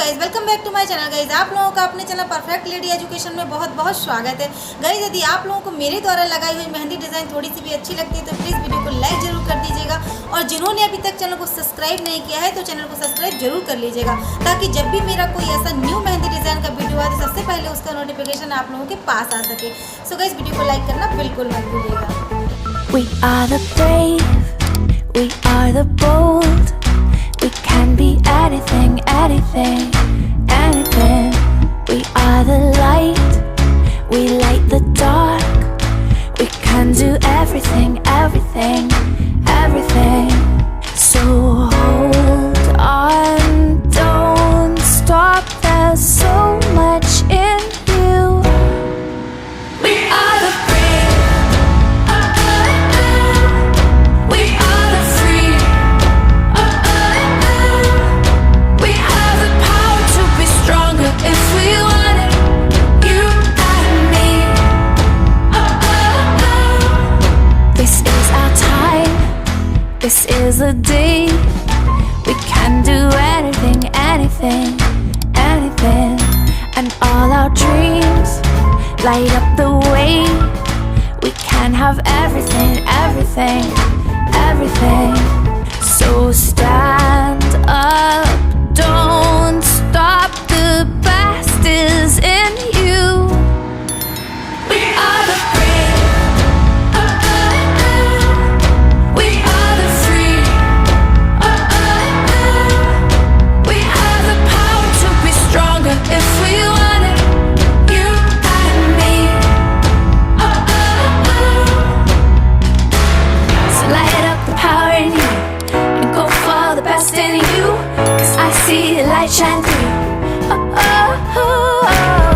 Guys welcome back to my channel. Guys आप लोगों का अपने चैनल परफेक्ट लेडी एजुकेशन में बहुत बहुत स्वागत है। गाइज यदि आप लोगों को मेरे द्वारा लगाई हुई मेहंदी डिज़ाइन थोड़ी सी भी अच्छी लगती है तो प्लीज़ वीडियो को लाइक जरूर कर दीजिएगा, और जिन्होंने अभी तक चैनल को सब्सक्राइब नहीं किया है तो चैनल को सब्सक्राइब जरूर कर लीजिएगा, ताकि जब भी मेरा कोई ऐसा न्यू मेहंदी डिज़ाइन का वीडियो आए तो सबसे पहले उसका नोटिफिकेशन आप लोगों के पास आ सके। सो गाइज वीडियो को लाइक करना बिल्कुल मत भूलिएगा। We are the brave, we are the bold, we can be anything, anything, anything. We are the light, we light the dark, we can do everything, everything, everything. So hold on, don't stop, there's so much in you. We are the This is the day we can do anything, anything, anything. And all our dreams light up the way. We can have everything, everything, everything. So stand up, don't stop, the best is in you. We are the brave. If we want it, you and me. So light up the power in you and go for the best in you, 'cause I see the light shine through. Oh, oh, oh, oh.